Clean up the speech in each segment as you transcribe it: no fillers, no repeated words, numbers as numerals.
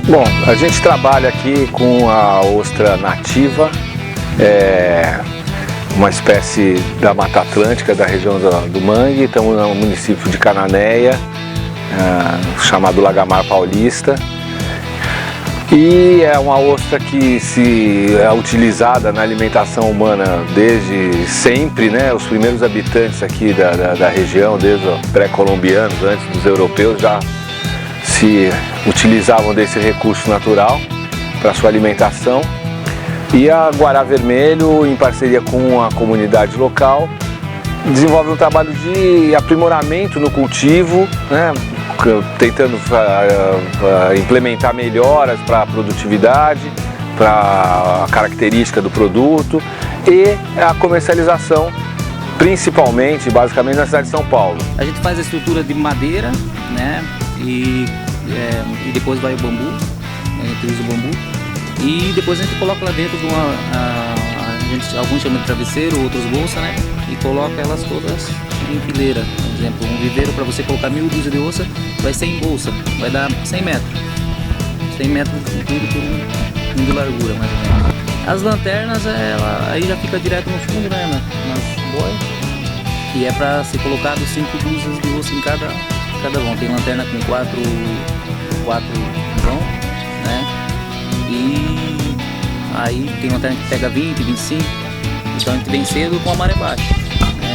Bom, a gente trabalha aqui com a ostra nativa, uma espécie da Mata Atlântica, da região do Mangue. Estamos no município de Cananéia, chamado Lagamar Paulista. E é uma ostra que é utilizada na alimentação humana desde sempre, né? Os primeiros habitantes aqui da região, desde os pré-colombianos, antes dos europeus, já se utilizavam desse recurso natural para sua alimentação. E a Guará Vermelho, em parceria com a comunidade local, desenvolve um trabalho de aprimoramento no cultivo, né? Tentando implementar melhoras para a produtividade, para a característica do produto e a comercialização, basicamente na cidade de São Paulo. A gente faz a estrutura de madeira, né? E depois vai o bambu, a gente usa o bambu e depois a gente coloca lá dentro de alguns chamam de travesseiro, outros bolsa, né? E coloca elas todas em fileira. Por exemplo, um viveiro para você colocar 1000 dúzias de ossa vai ser em bolsa, vai dar 100 metros. 100 metros de comprimento por 1 de largura, mais ou menos. As lanternas, aí já fica direto no fundo, né? Nas boias. E é para ser colocado 5 dúzias de osso em cada vão. Tem lanterna com 4 vão, né? E aí tem lanterna que pega 20, 25. Então a gente vem cedo com a maré baixa.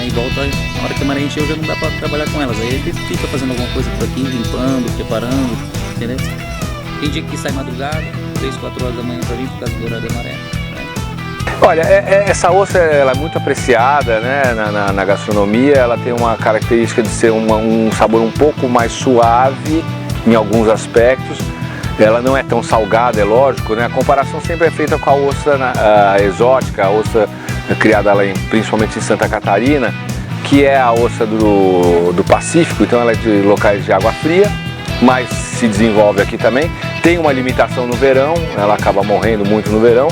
E volta, na hora que a maré encheu já não dá para trabalhar com elas. Aí a gente fica fazendo alguma coisa por aqui, limpando, preparando, entendeu? Tem dia que sai madrugada, 3, 4 horas da manhã para vir por causa do horário da maré. Olha, essa ostra ela é muito apreciada, né, na gastronomia. Ela tem uma característica de ser um sabor um pouco mais suave em alguns aspectos. Ela não é tão salgada, é lógico, né? A comparação sempre é feita com a ostra exótica, a ostra criada lá principalmente em Santa Catarina, que é a ostra do Pacífico. Então ela é de locais de água fria, mas se desenvolve aqui também. Tem uma limitação no verão, ela acaba morrendo muito no verão.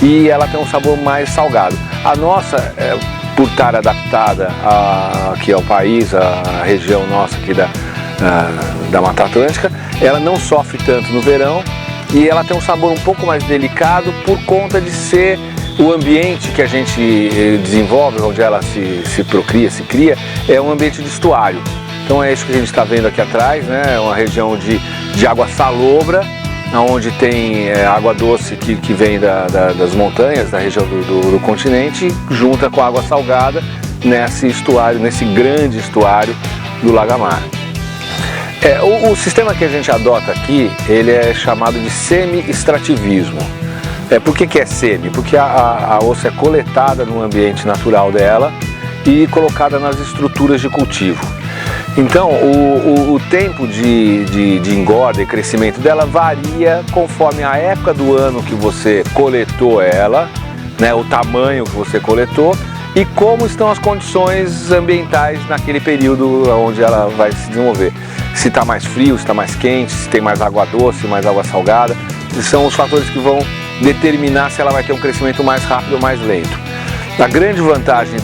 E ela tem um sabor mais salgado. A nossa, por estar adaptada aqui ao país, a região nossa aqui da Mata Atlântica, ela não sofre tanto no verão e ela tem um sabor um pouco mais delicado por conta de ser o ambiente que a gente desenvolve, onde ela se procria, se cria, é um ambiente de estuário. Então é isso que a gente está vendo aqui atrás, né? É uma região de água salobra, onde tem água doce que vem das montanhas, da região do continente, junta com a água salgada nesse estuário, nesse grande estuário do Lagamar. O sistema que a gente adota aqui, ele é chamado de semi-extrativismo. Por que é semi? Porque a ostra é coletada no ambiente natural dela e colocada nas estruturas de cultivo. Então, o tempo de engorda e crescimento dela varia conforme a época do ano que você coletou ela, né, o tamanho que você coletou e como estão as condições ambientais naquele período onde ela vai se desenvolver. Se está mais frio, se está mais quente, se tem mais água doce, mais água salgada, são os fatores que vão determinar se ela vai ter um crescimento mais rápido ou mais lento. A grande vantagem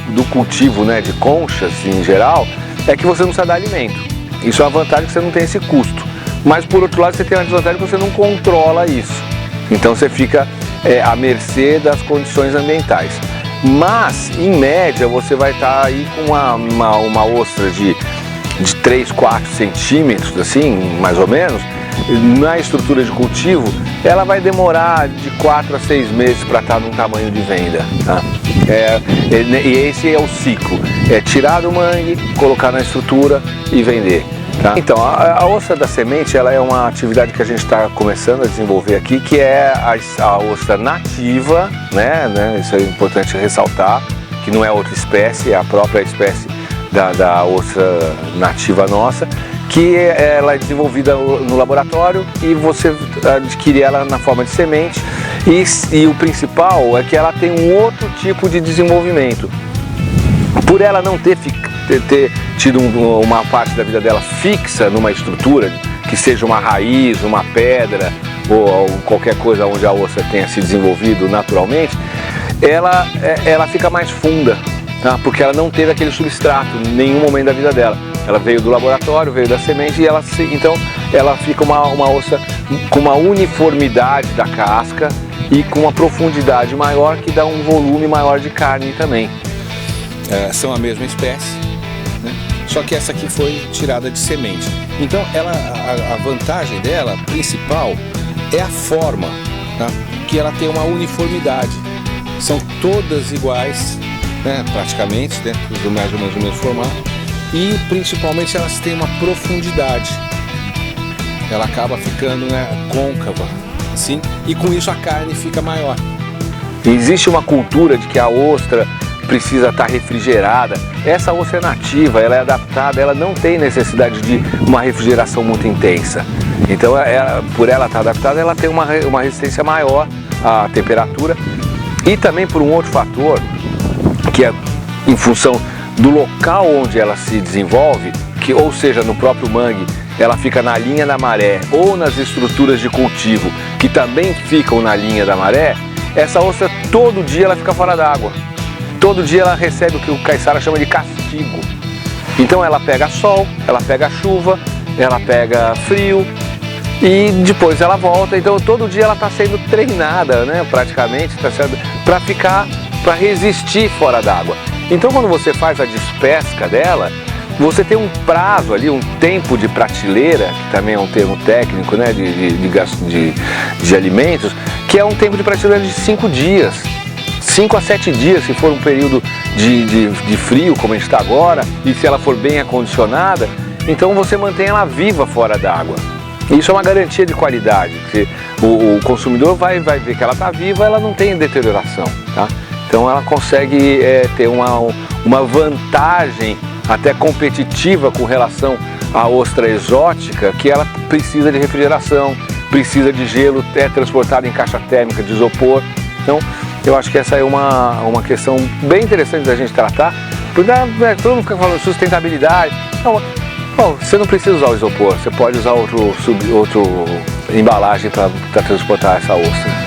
do cultivo, né, de conchas em geral, é que você não precisa dar alimento. Isso é uma vantagem, que você não tem esse custo. Mas por outro lado você tem uma desvantagem que você não controla isso. Então você fica à mercê das condições ambientais. Mas, em média, você vai estar aí com uma ostra de 3, 4 centímetros, assim, mais ou menos. Na estrutura de cultivo, ela vai demorar de 4 a 6 meses para estar num tamanho de venda. Tá? E esse é o ciclo, tirar do mangue, colocar na estrutura e vender. Tá? Então, a ostra da semente, ela é uma atividade que a gente está começando a desenvolver aqui, que é a ostra nativa, né? Isso é importante ressaltar, que não é outra espécie, é a própria espécie da ostra nativa nossa, que ela é desenvolvida no laboratório e você adquire ela na forma de semente. E o principal é que ela tem um outro tipo de desenvolvimento. Por ela não ter tido uma parte da vida dela fixa numa estrutura, que seja uma raiz, uma pedra ou qualquer coisa onde a ostra tenha se desenvolvido naturalmente, ela fica mais funda, tá? Porque ela não teve aquele substrato em nenhum momento da vida dela. Ela veio do laboratório, veio da semente e então ela fica uma ostra com uma uniformidade da casca e com uma profundidade maior, que dá um volume maior de carne também. São a mesma espécie, né? Só que essa aqui foi tirada de semente. Então a vantagem dela principal é a forma, tá? Que ela tem uma uniformidade. São todas iguais, né? Praticamente, dentro do mais ou menos o mesmo formato. E principalmente elas têm uma profundidade. Ela acaba ficando, né, côncava, assim, e com isso a carne fica maior. Existe uma cultura de que a ostra precisa estar refrigerada. Essa ostra é nativa, ela é adaptada, ela não tem necessidade de uma refrigeração muito intensa. Então, por ela estar adaptada, ela tem uma resistência maior à temperatura. E também por um outro fator, que é em função do local onde ela se desenvolve, ou seja, no próprio mangue, ela fica na linha da maré ou nas estruturas de cultivo que também ficam na linha da maré. Essa ostra todo dia ela fica fora d'água. Todo dia ela recebe o que o caiçara chama de castigo. Então ela pega sol, ela pega chuva, ela pega frio e depois ela volta. Então todo dia ela está sendo treinada, né, praticamente, para resistir fora d'água. Então quando você faz a despesca dela, você tem um prazo ali, um tempo de prateleira, que também é um termo técnico, né, de alimentos, que é um tempo de prateleira de 5 dias. 5 a 7 dias, se for um período de frio, como a gente está agora, e se ela for bem acondicionada, então você mantém ela viva fora d'água. Isso é uma garantia de qualidade, porque o consumidor vai ver que ela está viva, ela não tem deterioração, tá? Então ela consegue ter uma vantagem até competitiva com relação à ostra exótica, que ela precisa de refrigeração, precisa de gelo, é transportada em caixa térmica de isopor. Então eu acho que essa é uma questão bem interessante da gente tratar, porque todo mundo fica falando sustentabilidade. Não, bom, você não precisa usar o isopor, você pode usar outra embalagem para transportar essa ostra.